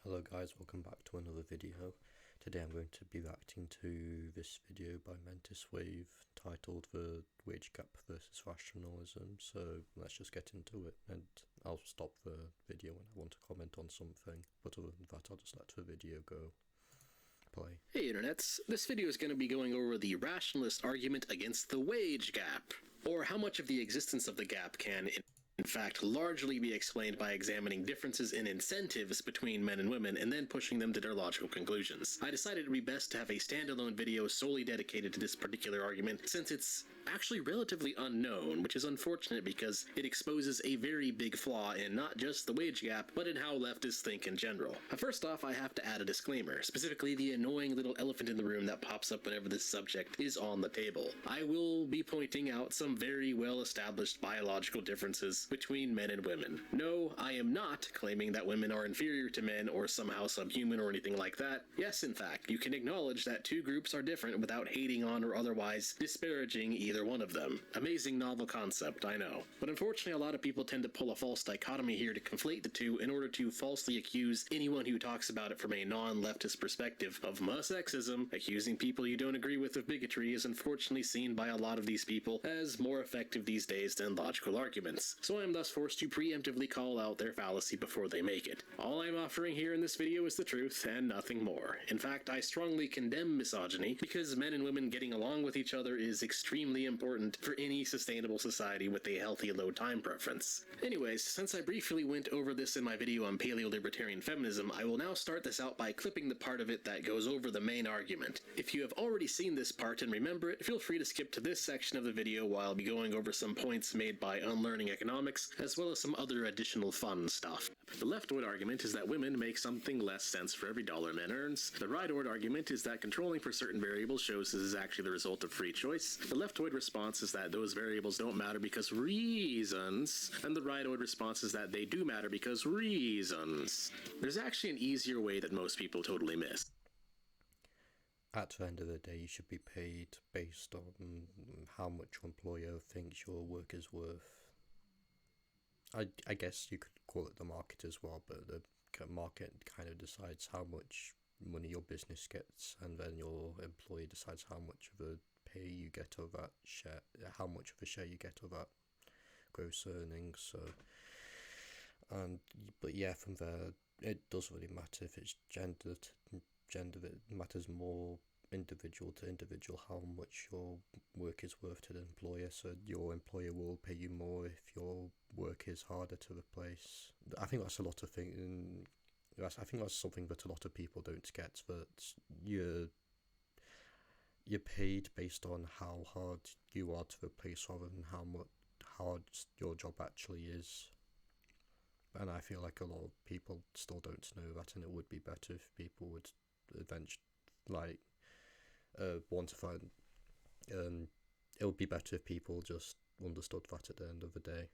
Hello guys, welcome back to another video. Today I'm going to be reacting to this video by MentisWave titled The Wage Gap versus Rationalism. So let's just get into it, and I'll stop the video when I want to comment on something, but other than that I'll just let the video go. Play. Hey internets, this video is going to be going over the rationalist argument against the wage gap, or how much of the existence of the gap can in fact largely be explained by examining differences in incentives between men and women and then pushing them to their logical conclusions. I decided it would be best to have a standalone video solely dedicated to this particular argument, since it's actually relatively unknown, which is unfortunate because it exposes a very big flaw in not just the wage gap, but in how leftists think in general. First off, I have to add a disclaimer, specifically the annoying little elephant in the room that pops up whenever this subject is on the table. I will be pointing out some very well-established biological differences between men and women. No, I am not claiming that women are inferior to men or somehow subhuman or anything like that. Yes, in fact, you can acknowledge that two groups are different without hating on or otherwise disparaging either one of them. Amazing novel concept, I know. But unfortunately, a lot of people tend to pull a false dichotomy here to conflate the two in order to falsely accuse anyone who talks about it from a non-leftist perspective of sexism. Accusing people you don't agree with of bigotry is unfortunately seen by a lot of these people as more effective these days than logical arguments. So I am thus forced to preemptively call out their fallacy before they make it. All I'm offering here in this video is the truth and nothing more. In fact, I strongly condemn misogyny because men and women getting along with each other is extremely important for any sustainable society with a healthy low time preference. Anyways, since I briefly went over this in my video on paleo-libertarian feminism, I will now start this out by clipping the part of it that goes over the main argument. If you have already seen this part and remember it, feel free to skip to this section of the video while I'll be going over some points made by Unlearning Economics, as well as some other additional fun stuff. The leftward argument is that women make something less sense for every dollar men earns. The rightward argument is that controlling for certain variables shows this is actually the result of free choice. The leftward response is that those variables don't matter because reasons, and the rightward response is that they do matter because reasons. There's actually an easier way that most people totally miss. At the end of the day, you should be paid based on how much your employer thinks your work is worth. I guess you could call it the market as well, but the market kind of decides how much money your business gets, and then your employer decides how much of a pay you get of that share, how much of a share you get of that gross earnings. So, but yeah, from there, it doesn't really matter if it's gender. It matters more individual to individual how much your work is worth to the employer. So your employer will pay you more if your work is harder to replace. I think that's a lot of things. I think that's something that a lot of people don't get, that you're paid based on how hard you are to replace rather than how much hard your job actually is. And I feel like a lot of people still don't know that, and it would be better if people would eventually want to find. It would be better if people just understood that at the end of the day.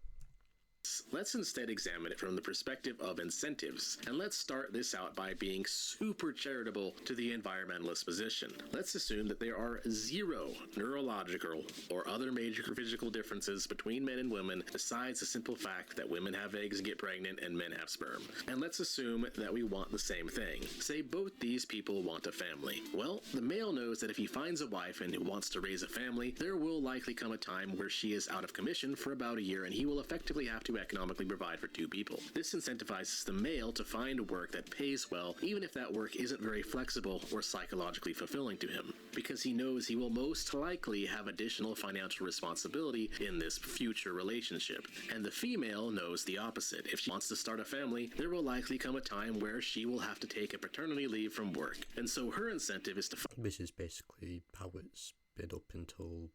Let's instead examine it from the perspective of incentives, and let's start this out by being super charitable to the environmentalist position. Let's assume that there are zero neurological or other major physical differences between men and women besides the simple fact that women have eggs and get pregnant and men have sperm. And let's assume that we want the same thing. Say both these people want a family. Well, the male knows that if he finds a wife and wants to raise a family, there will likely come a time where she is out of commission for about a year and he will effectively have to economically provide for two people. This incentivizes the male to find work that pays well, even if that work isn't very flexible or psychologically fulfilling to him, because he knows he will most likely have additional financial responsibility in this future relationship. And the female knows the opposite. If she wants to start a family, there will likely come a time where she will have to take a paternity leave from work. And so her incentive is to This is basically how it's been up until,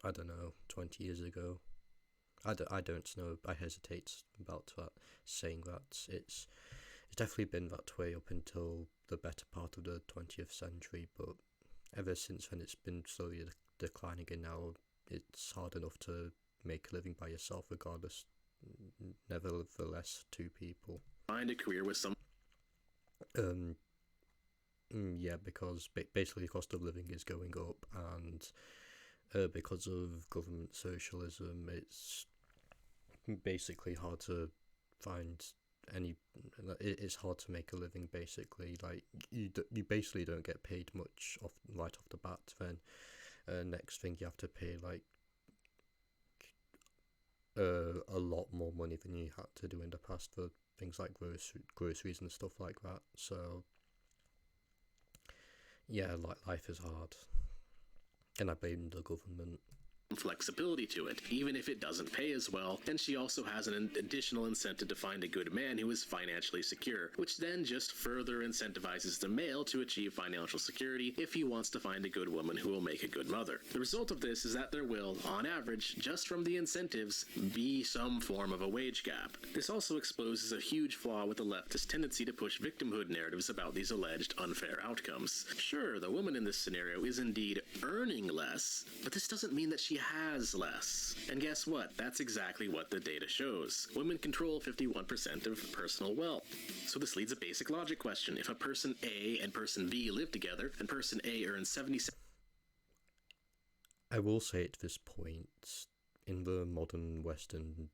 I don't know, 20 years ago. I don't know. I hesitate about that, saying that it's definitely been that way up until the better part of the 20th century, but ever since then it's been slowly declining, and now it's hard enough to make a living by yourself regardless. Nevertheless, two people. find a career with some Yeah, because basically the cost of living is going up, and because of government socialism, it's basically hard to find it's hard to make a living basically. Like you basically don't get paid much right off the bat. Then next thing you have to pay like a lot more money than you had to do in the past for things like groceries and stuff like that. So yeah, like life is hard, and I blame the government. Flexibility to it, even if it doesn't pay as well, and she also has an additional incentive to find a good man who is financially secure, which then just further incentivizes the male to achieve financial security if he wants to find a good woman who will make a good mother. The result of this is that there will, on average, just from the incentives, be some form of a wage gap. This also exposes a huge flaw with the leftist tendency to push victimhood narratives about these alleged unfair outcomes. Sure, the woman in this scenario is indeed earning less, but this doesn't mean that she has less. And guess what? That's exactly what the data shows. Women control 51% of personal wealth. So this leads a basic logic question. If a person A and person B live together, and person A earns 77... I will say at this point, in the modern Western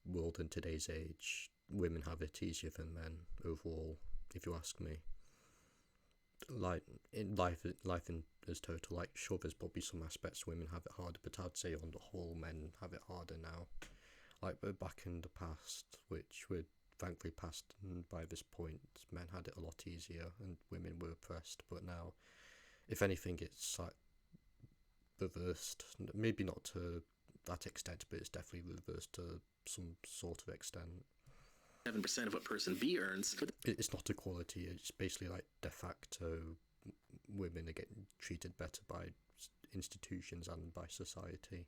world in today's age, women have it easier than men overall, if you ask me. Like in life in as total, like sure there's probably some aspects women have it harder, but I'd say on the whole men have it harder now. Like we're back in the past, which we're thankfully past by this point, men had it a lot easier and women were oppressed, but now if anything it's like reversed, maybe not to that extent, but it's definitely reversed to some sort of extent. 7% of what person B earns. It's not equality, it's basically like de facto women are getting treated better by institutions and by society.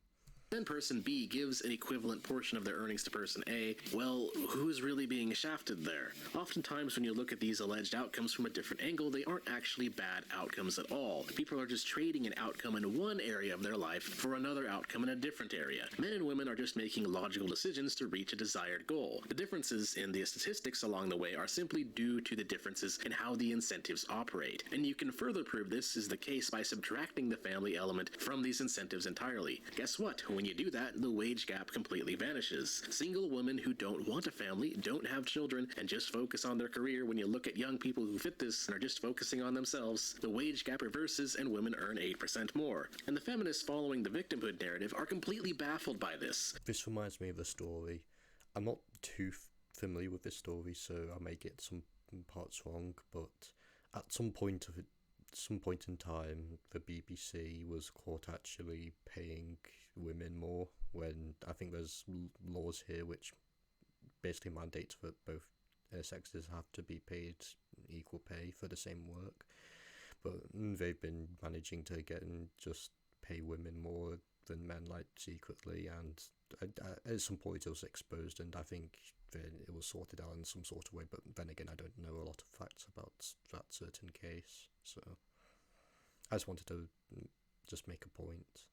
Then person B gives an equivalent portion of their earnings to person A. Well, who's really being shafted there? Oftentimes when you look at these alleged outcomes from a different angle, they aren't actually bad outcomes at all. People are just trading an outcome in one area of their life for another outcome in a different area. Men and women are just making logical decisions to reach a desired goal. The differences in the statistics along the way are simply due to the differences in how the incentives operate. And you can further prove this is the case by subtracting the family element from these incentives entirely. Guess what? When you do that, the wage gap completely vanishes. Single women who don't want a family, don't have children, and just focus on their career, when you look at young people who fit this and are just focusing on themselves, the wage gap reverses and women earn 8% more. And the feminists following the victimhood narrative are completely baffled by this. This reminds me of a story. I'm not too familiar with this story, so I may get some parts wrong, but at some point in time, the BBC was caught actually paying women more, when I think there's laws here which basically mandate that both sexes have to be paid equal pay for the same work, but they've been managing to get and just pay women more than men, like secretly, and at some point it was exposed, and I think it was sorted out in some sort of way, but then again I don't know a lot of facts about that certain case, so I just wanted to just make a point.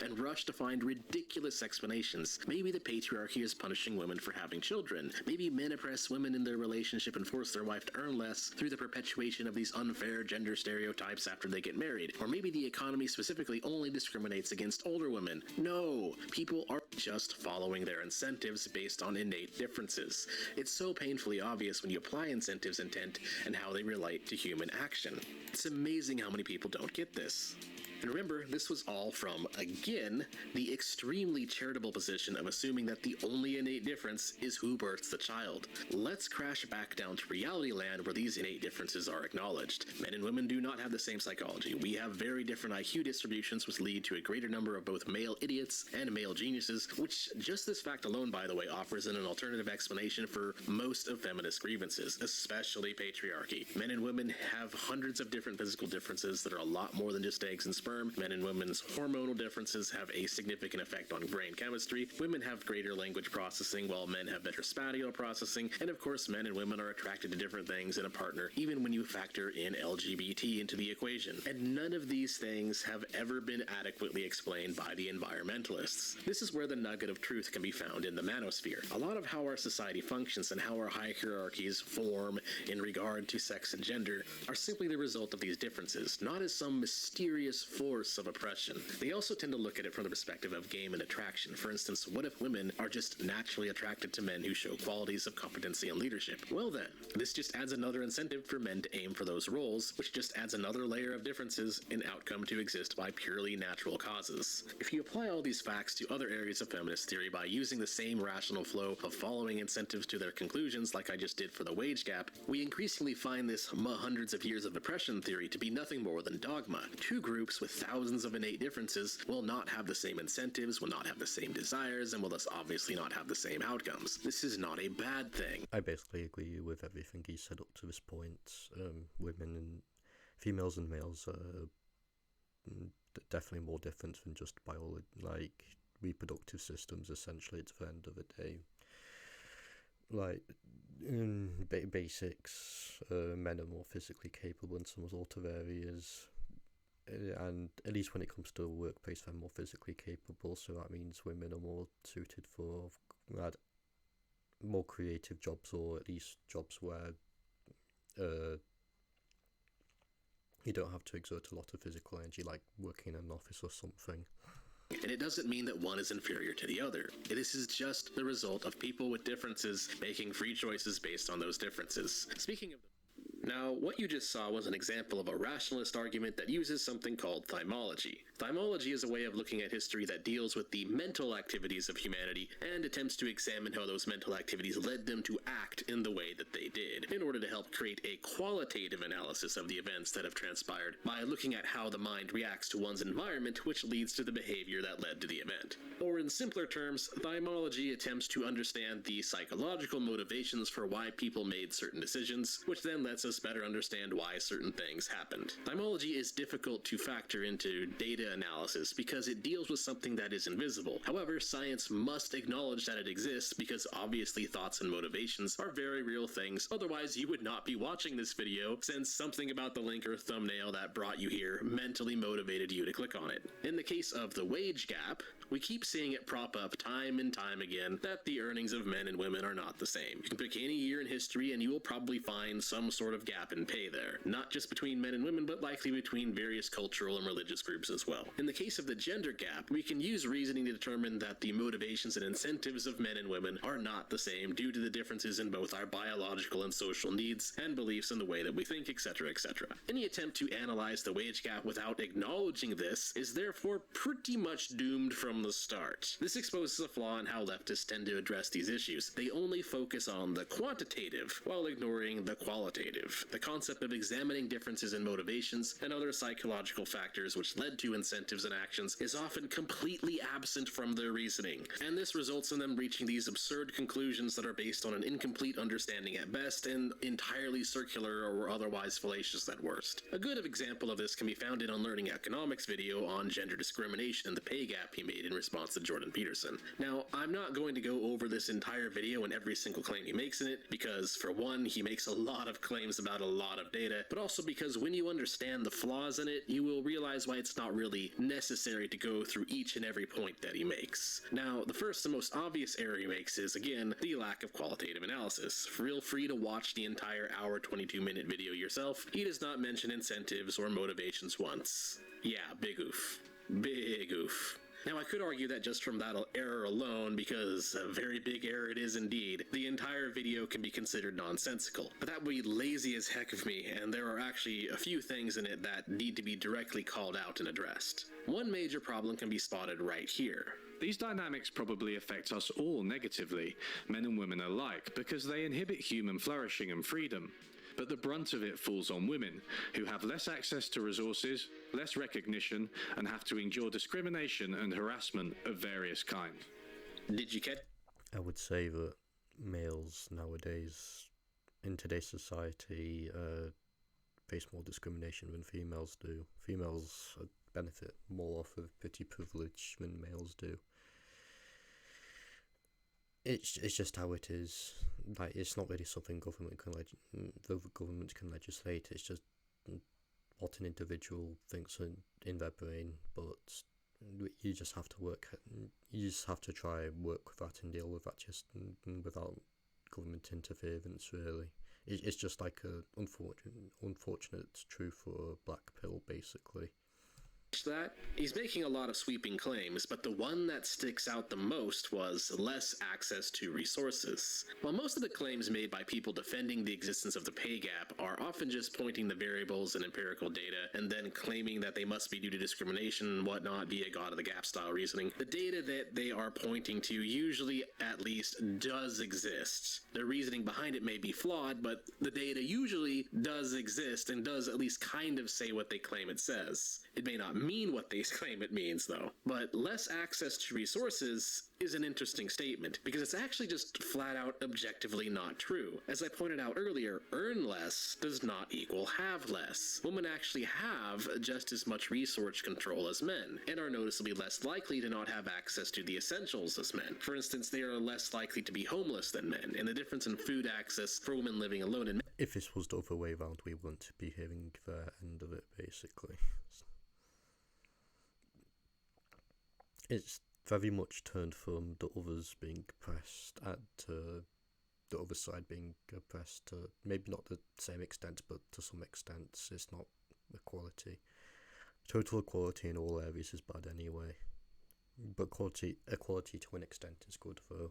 And rush to find ridiculous explanations. Maybe the patriarchy is punishing women for having children. Maybe men oppress women in their relationship and force their wife to earn less through the perpetuation of these unfair gender stereotypes after they get married. Or maybe the economy specifically only discriminates against older women. No, people are just following their incentives based on innate differences. It's so painfully obvious when you apply incentives intent and how they relate to human action. It's amazing how many people don't get this. And remember, this was all from, again, the extremely charitable position of assuming that the only innate difference is who births the child. Let's crash back down to reality land where these innate differences are acknowledged. Men and women do not have the same psychology. We have very different IQ distributions, which lead to a greater number of both male idiots and male geniuses, which just this fact alone, by the way, offers an alternative explanation for most of feminist grievances, especially patriarchy. Men and women have hundreds of different physical differences that are a lot more than just eggs and sperm. Men and women's hormonal differences have a significant effect on brain chemistry. Women have greater language processing, while men have better spatial processing. And of course, men and women are attracted to different things in a partner, even when you factor in LGBT into the equation. And none of these things have ever been adequately explained by the environmentalists. This is where the nugget of truth can be found in the manosphere. A lot of how our society functions and how our hierarchies form in regard to sex and gender are simply the result of these differences, not as some mysterious force of oppression. They also tend to look at it from the perspective of game and attraction. For instance, what if women are just naturally attracted to men who show qualities of competency and leadership? Well then, this just adds another incentive for men to aim for those roles, which just adds another layer of differences in outcome to exist by purely natural causes. If you apply all these facts to other areas of feminist theory by using the same rational flow of following incentives to their conclusions like I just did for the wage gap, we increasingly find this hundreds of years of oppression theory to be nothing more than dogma. Two groups with thousands of innate differences will not have the same incentives, will not have the same desires, and will thus obviously not have the same outcomes. This is not a bad thing. I basically agree with everything he said up to this point. Women and females and males are definitely more different than just biology, like reproductive systems. Essentially, at the end of the day, like in basics, men are more physically capable in some sort of areas, and at least when it comes to a workplace, they're more physically capable. So that means women are more suited for more creative jobs, or at least jobs where you don't have to exert a lot of physical energy, like working in an office or something. And it doesn't mean that one is inferior to the other. This is just the result of people with differences making free choices based on those differences. Speaking of now, what you just saw was an example of a rationalist argument that uses something called thymology. Thymology is a way of looking at history that deals with the mental activities of humanity and attempts to examine how those mental activities led them to act in the way that they did, in order to help create a qualitative analysis of the events that have transpired by looking at how the mind reacts to one's environment, which leads to the behavior that led to the event. Or in simpler terms, thymology attempts to understand the psychological motivations for why people made certain decisions, which then lets us better understand why certain things happened. Thymology is difficult to factor into data analysis because it deals with something that is invisible. However, science must acknowledge that it exists because obviously thoughts and motivations are very real things, otherwise you would not be watching this video, since something about the link or thumbnail that brought you here mentally motivated you to click on it. In the case of the wage gap, we keep seeing it prop up time and time again that the earnings of men and women are not the same. You can pick any year in history and you will probably find some sort of gap in pay there. Not just between men and women, but likely between various cultural and religious groups as well. In the case of the gender gap, we can use reasoning to determine that the motivations and incentives of men and women are not the same due to the differences in both our biological and social needs and beliefs in the way that we think, etc., etc. Any attempt to analyze the wage gap without acknowledging this is therefore pretty much doomed from the start. This exposes a flaw in how leftists tend to address these issues. They only focus on the quantitative while ignoring the qualitative. The concept of examining differences in motivations and other psychological factors which led to incentives and actions is often completely absent from their reasoning, and this results in them reaching these absurd conclusions that are based on an incomplete understanding at best and entirely circular or otherwise fallacious at worst. A good example of this can be found in Unlearning Economics video on gender discrimination and the pay gap he made in response to Jordan Peterson. Now, I'm not going to go over this entire video and every single claim he makes in it, because for one, he makes a lot of claims about a lot of data, but also because when you understand the flaws in it, you will realize why it's not really necessary to go through each and every point that he makes. Now, the first and most obvious error he makes is, again, the lack of qualitative analysis. Feel free to watch the entire hour 22-minute video yourself. He does not mention incentives or motivations once. Yeah, big oof. Big oof. Now, I could argue that just from that error alone, because a very big error it is indeed, the entire video can be considered nonsensical. But that would be lazy as heck of me, and there are actually a few things in it that need to be directly called out and addressed. One major problem can be spotted right here. These dynamics probably affect us all negatively, men and women alike, because they inhibit human flourishing and freedom. But the brunt of it falls on women, who have less access to resources, less recognition, and have to endure discrimination and harassment of various kinds. Did you catch? I would say that males nowadays, in today's society, face more discrimination than females do. Females benefit more off of petty privilege than males do. It's just how it is. Like, it's not really something the government can legislate. It's just what an individual thinks in their brain. But you just have to try and work with that and deal with that just without government interference. Really, it's just like a unfortunate truth or a black pill, basically. that, he's making a lot of sweeping claims, but the one that sticks out the most was less access to resources. While most of the claims made by people defending the existence of the pay gap are often just pointing to variables and empirical data and then claiming that they must be due to discrimination and whatnot via God of the Gap style reasoning, the data that they are pointing to usually at least does exist. Their reasoning behind it may be flawed, but the data usually does exist and does at least kind of say what they claim it says. It may not mean what they claim it means, though. But less access to resources is an interesting statement, because it's actually just flat out objectively not true. As I pointed out earlier, earn less does not equal have less. Women actually have just as much resource control as men, and are noticeably less likely to not have access to the essentials as men. For instance, they are less likely to be homeless than men, and the difference in food access for women living alone and If this was the other way around, we wouldn't be hearing their end of it, basically. It's very much turned from the others being oppressed at the other side being oppressed to maybe not the same extent, but to some extent it's not equality. Total equality in all areas is bad anyway, but equality to an extent is good though.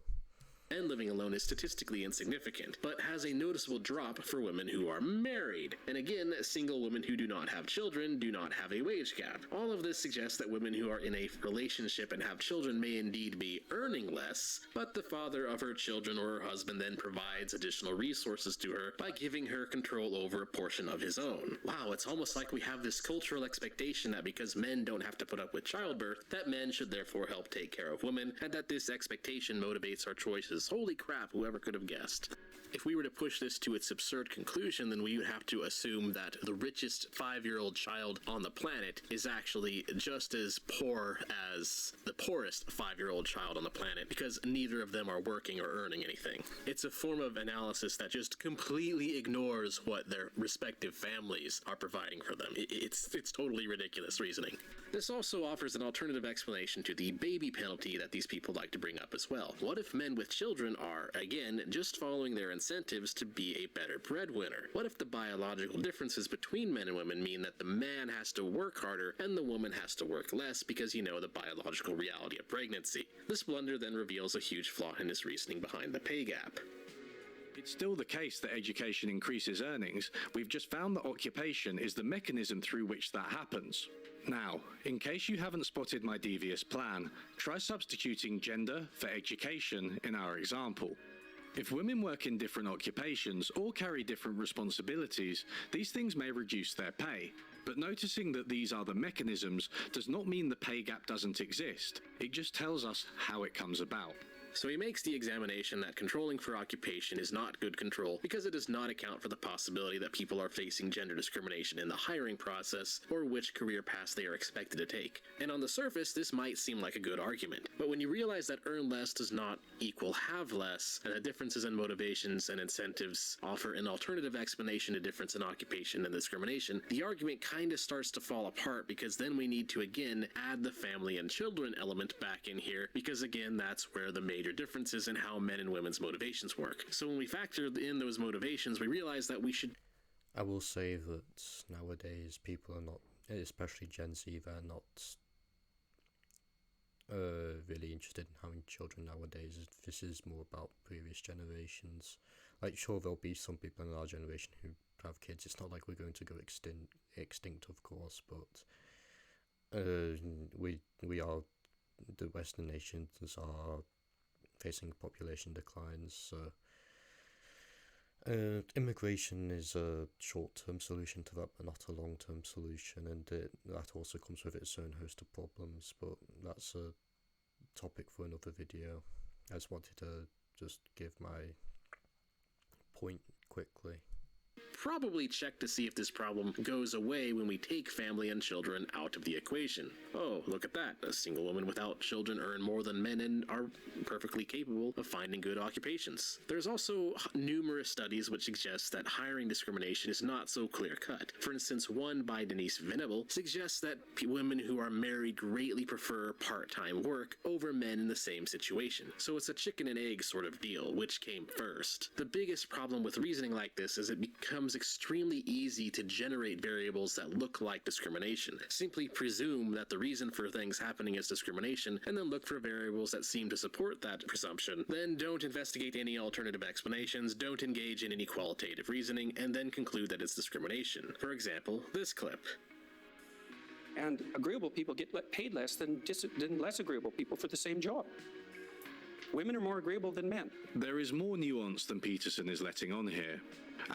And living alone is statistically insignificant, but has a noticeable drop for women who are married. And again, single women who do not have children do not have a wage gap. All of this suggests that women who are in a relationship and have children may indeed be earning less, but the father of her children or her husband then provides additional resources to her by giving her control over a portion of his own. Wow, it's almost like we have this cultural expectation that because men don't have to put up with childbirth, that men should therefore help take care of women, and that this expectation motivates our choices. Holy crap, whoever could have guessed. If we were to push this to its absurd conclusion, then we would have to assume that the richest 5-year-old child on the planet is actually just as poor as the poorest 5-year-old child on the planet, because neither of them are working or earning anything. It's a form of analysis that just completely ignores what their respective families are providing for them. It's totally ridiculous reasoning. This also offers an alternative explanation to the baby penalty that these people like to bring up as well. What if men with children are, again, just following their incentives to be a better breadwinner? What if the biological differences between men and women mean that the man has to work harder and the woman has to work less because, you know, the biological reality of pregnancy? This blunder then reveals a huge flaw in his reasoning behind the pay gap. It's still the case that education increases earnings. We've just found that occupation is the mechanism through which that happens. Now, in case you haven't spotted my devious plan, try substituting gender for education in our example. If women work in different occupations or carry different responsibilities, these things may reduce their pay. But noticing that these are the mechanisms does not mean the pay gap doesn't exist. It just tells us how it comes about. So he makes the examination that controlling for occupation is not good control because it does not account for the possibility that people are facing gender discrimination in the hiring process or which career paths they are expected to take. And on the surface, this might seem like a good argument. But when you realize that earn less does not equal have less, and that differences in motivations and incentives offer an alternative explanation to difference in occupation and discrimination, the argument kind of starts to fall apart, because then we need to again add the family and children element back in here, because again, that's where the major differences in how men and women's motivations work. So when we factor in those motivations, we realize that we should... I will say that nowadays people are not, especially Gen Z, they're not really interested in having children nowadays. This is more about previous generations. Like, sure, there'll be some people in our generation who have kids. It's not like we're going to go extinct, of course, but we are, the Western nations are facing population declines. Immigration is a short-term solution to that, but not a long-term solution, and that also comes with its own host of problems, but that's a topic for another video. I just wanted to just give my point quickly. Probably check to see if this problem goes away when we take family and children out of the equation. Oh, look at that. A single woman without children earn more than men and are perfectly capable of finding good occupations. There's also numerous studies which suggest that hiring discrimination is not so clear-cut. For instance, one by Denise Venable suggests that women who are married greatly prefer part-time work over men in the same situation. So it's a chicken and egg sort of deal, which came first. The biggest problem with reasoning like this is it becomes becomes extremely easy to generate variables that look like discrimination. Simply presume that the reason for things happening is discrimination, and then look for variables that seem to support that presumption. Then don't investigate any alternative explanations, don't engage in any qualitative reasoning, and then conclude that it's discrimination. For example, this clip. And agreeable people get paid less than less agreeable people for the same job. Women are more agreeable than men. There is more nuance than Peterson is letting on here.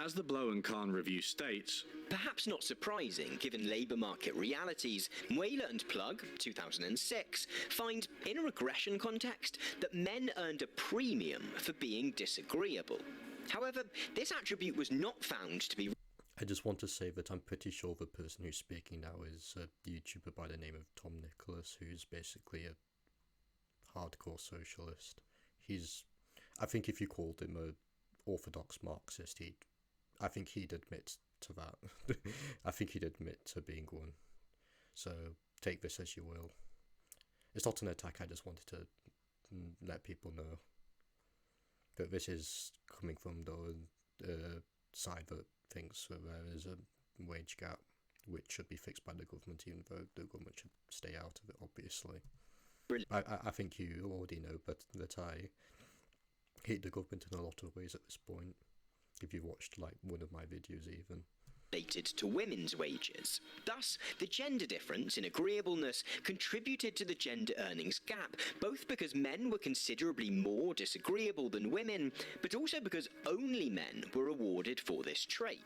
As the Blow and Kahn review states, perhaps not surprising given labour market realities, Whaler and Plug, 2006, find in a regression context that men earned a premium for being disagreeable. However, this attribute was not found to be... I just want to say that I'm pretty sure the person who's speaking now is a YouTuber by the name of Tom Nicholas, who's basically a hardcore socialist. I think if you called him a orthodox Marxist, I think he'd admit to that. I think he'd admit to being one. So take this as you will. It's not an attack, I just wanted to let people know that this is coming from the side that thinks that there is a wage gap which should be fixed by the government, even though the government should stay out of it, obviously. I think you already know that I hate the government in a lot of ways at this point, if you watched like one of my videos even. Related to women's wages. Thus, the gender difference in agreeableness contributed to the gender earnings gap, both because men were considerably more disagreeable than women, but also because only men were awarded for this trait.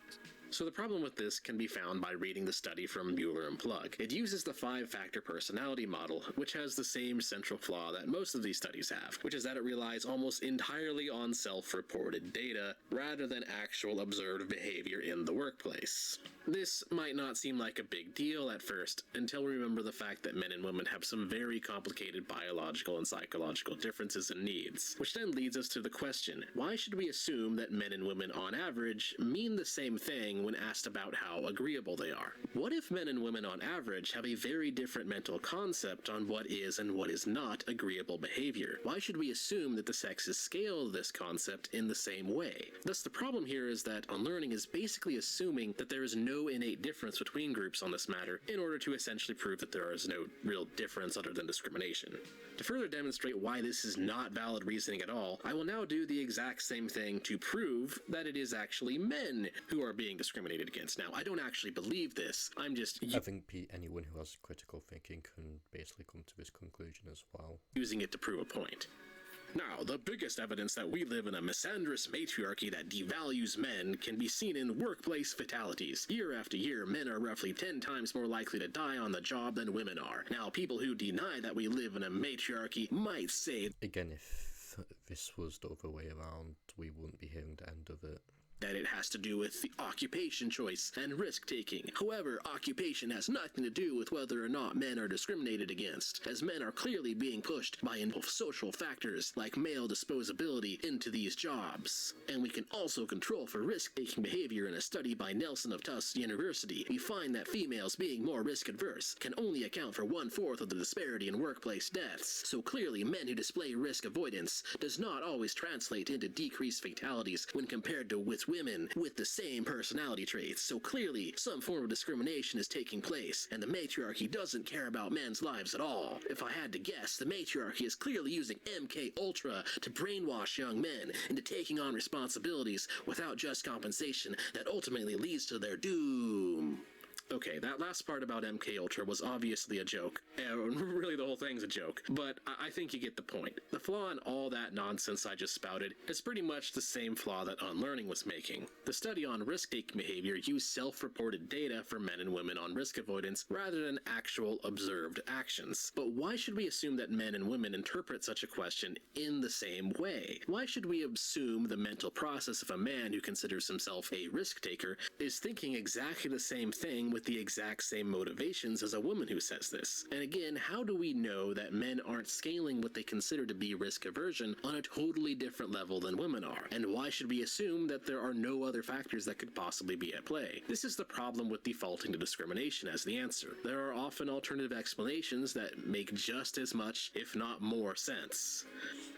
So the problem with this can be found by reading the study from Mueller and Plug. It uses the 5-factor personality model, which has the same central flaw that most of these studies have, which is that it relies almost entirely on self-reported data rather than actual observed behavior in the workplace. This might not seem like a big deal at first, until we remember the fact that men and women have some very complicated biological and psychological differences and needs, which then leads us to the question, why should we assume that men and women on average mean the same thing when asked about how agreeable they are? What if men and women on average have a very different mental concept on what is and what is not agreeable behavior? Why should we assume that the sexes scale this concept in the same way? Thus, the problem here is that unlearning is basically assuming that there is no innate difference between groups on this matter in order to essentially prove that there is no real difference other than discrimination. To further demonstrate why this is not valid reasoning at all, I will now do the exact same thing to prove that it is actually men who are being discriminated against. Now, I don't actually believe this, I'm just... I think anyone who has critical thinking can basically come to this conclusion as well. Using it to prove a point. Now, the biggest evidence that we live in a misandrous matriarchy that devalues men can be seen in workplace fatalities. Year after year, men are roughly 10 times more likely to die on the job than women are. Now, people who deny that we live in a matriarchy might say... Again, if this was the other way around, we wouldn't be hearing the end of it. That it has to do with the occupation choice and risk-taking. However, occupation has nothing to do with whether or not men are discriminated against, as men are clearly being pushed by social factors like male disposability into these jobs. And we can also control for risk-taking behavior. In a study by Nelson of Tufts University, we find that females being more risk-adverse can only account for 1/4 of the disparity in workplace deaths. So clearly, men who display risk avoidance does not always translate into decreased fatalities when compared to with women with the same personality traits. So clearly, some form of discrimination is taking place, and the matriarchy doesn't care about men's lives at all. If I had to guess, the matriarchy is clearly using MK Ultra to brainwash young men into taking on responsibilities without just compensation that ultimately leads to their doom. Okay, that last part about MK Ultra was obviously a joke. Really, the whole thing's a joke. But I think you get the point. The flaw in all that nonsense I just spouted is pretty much the same flaw that Unlearning was making. The study on risk-taking behavior used self-reported data for men and women on risk avoidance rather than actual observed actions. But why should we assume that men and women interpret such a question in the same way? Why should we assume the mental process of a man who considers himself a risk-taker is thinking exactly the same thing with the exact same motivations as a woman who says this. And again, how do we know that men aren't scaling what they consider to be risk aversion on a totally different level than women are? And why should we assume that there are no other factors that could possibly be at play? This is the problem with defaulting to discrimination as the answer. There are often alternative explanations that make just as much, if not more, sense.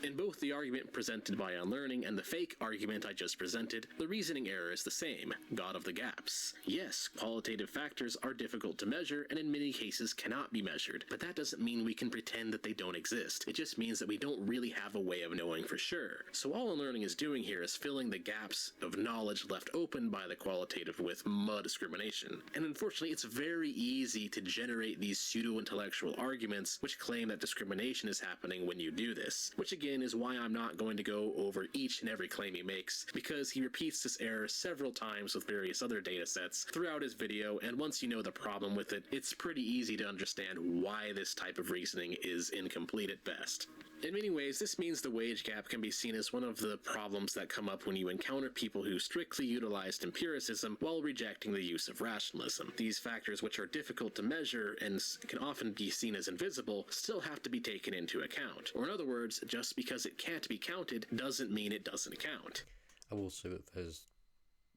In both the argument presented by Unlearning and the fake argument I just presented, the reasoning error is the same: God of the gaps. Yes, qualitative factors are difficult to measure and in many cases cannot be measured, but that doesn't mean we can pretend that they don't exist. It just means that we don't really have a way of knowing for sure. So all Unlearning is doing here is filling the gaps of knowledge left open by the qualitative with discrimination. And unfortunately, it's very easy to generate these pseudo-intellectual arguments which claim that discrimination is happening when you do this, which again is why I'm not going to go over each and every claim he makes, because he repeats this error several times with various other data sets throughout his video, and once you know the problem with it, it's pretty easy to understand why this type of reasoning is incomplete at best. In many ways, this means the wage gap can be seen as one of the problems that come up when you encounter people who strictly utilized empiricism while rejecting the use of rationalism. These factors, which are difficult to measure and can often be seen as invisible, still have to be taken into account. Or in other words, just because it can't be counted doesn't mean it doesn't count. I will say that there's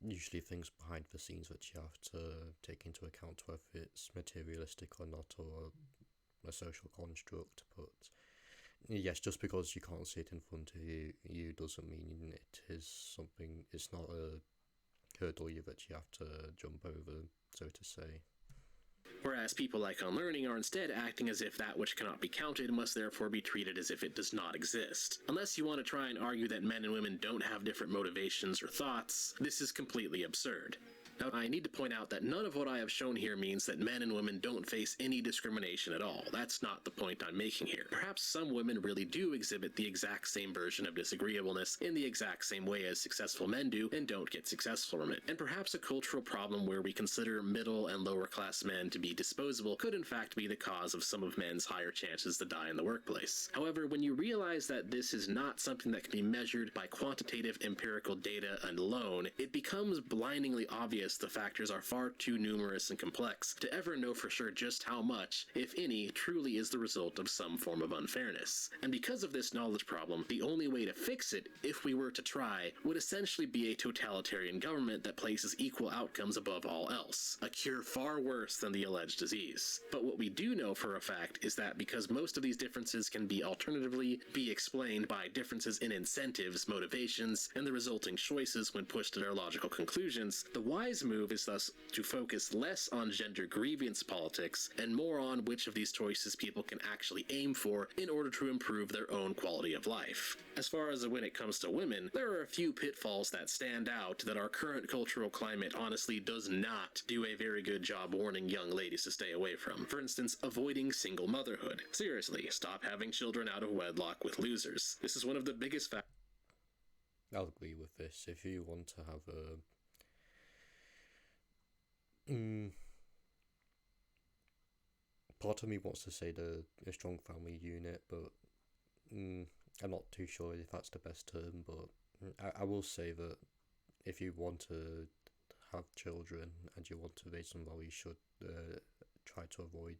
usually things behind the scenes that you have to take into account, whether it's materialistic or not, or a social construct, but yes, just because you can't see it in front of you doesn't mean it is something, it's not a hurdle that you have to jump over, so to say. Whereas people like Unlearning are instead acting as if that which cannot be counted must therefore be treated as if it does not exist. Unless you want to try and argue that men and women don't have different motivations or thoughts, this is completely absurd. Now, I need to point out that none of what I have shown here means that men and women don't face any discrimination at all. That's not the point I'm making here. Perhaps some women really do exhibit the exact same version of disagreeableness in the exact same way as successful men do and don't get successful from it. And perhaps a cultural problem where we consider middle and lower class men to be disposable could in fact be the cause of some of men's higher chances to die in the workplace. However, when you realize that this is not something that can be measured by quantitative empirical data alone, it becomes blindingly obvious the factors are far too numerous and complex to ever know for sure just how much, if any, truly is the result of some form of unfairness. And because of this knowledge problem, the only way to fix it, if we were to try, would essentially be a totalitarian government that places equal outcomes above all else, a cure far worse than the alleged disease. But what we do know for a fact is that because most of these differences can be alternatively be explained by differences in incentives, motivations, and the resulting choices when pushed to their logical conclusions, the wise move is thus to focus less on gender grievance politics and more on which of these choices people can actually aim for in order to improve their own quality of life. As far as when it comes to women, there are a few pitfalls that stand out that our current cultural climate honestly does not do a very good job warning young ladies to stay away from. For instance, avoiding single motherhood. Seriously, stop having children out of wedlock with losers. This is one of the biggest factors. I'll agree with this. If you want to have a part of me wants to say a strong family unit, but I'm not too sure if that's the best term, but I will say that if you want to have children and you want to raise them well, you should try to avoid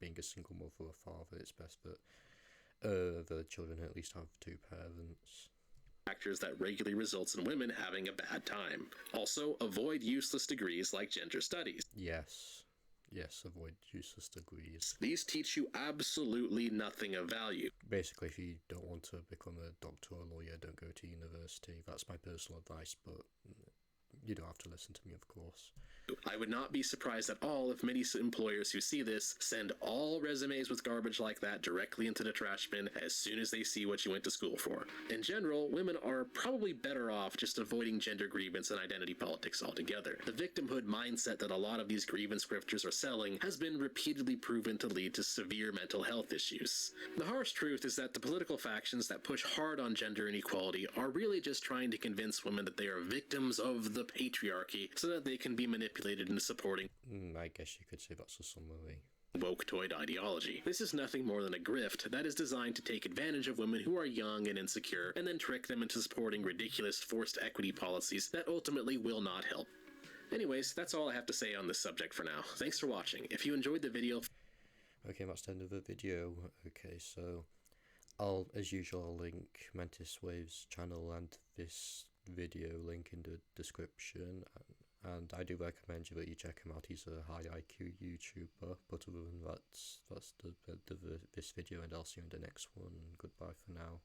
being a single mother or father. It's best that the children at least have two parents. Factors that regularly results in women having a bad time. Also, avoid useless degrees like gender studies. Yes, avoid useless degrees. These teach you absolutely nothing of value. Basically, if you don't want to become a doctor or a lawyer, don't go to university. That's my personal advice, but you don't have to listen to me, of course. I would not be surprised at all if many employers who see this send all resumes with garbage like that directly into the trash bin as soon as they see what you went to school for. In general, women are probably better off just avoiding gender grievance and identity politics altogether. The victimhood mindset that a lot of these grievance grifters are selling has been repeatedly proven to lead to severe mental health issues. The harsh truth is that the political factions that push hard on gender inequality are really just trying to convince women that they are victims of the patriarchy so that they can be manipulated into supporting I guess you could say that's a summary. woke-toid ideology. This is nothing more than a grift that is designed to take advantage of women who are young and insecure and then trick them into supporting ridiculous forced equity policies that ultimately will not help. Anyways, that's all I have to say on this subject for now. Thanks for watching. If you enjoyed the video... Okay, that's the end of the video. Okay, so I'll, as usual, I'll link MentisWave's channel and this video link in the description, and I do recommend you that you check him out. He's a high IQ YouTuber, but other than that, that's this video, and I'll see you in the next one. Goodbye for now.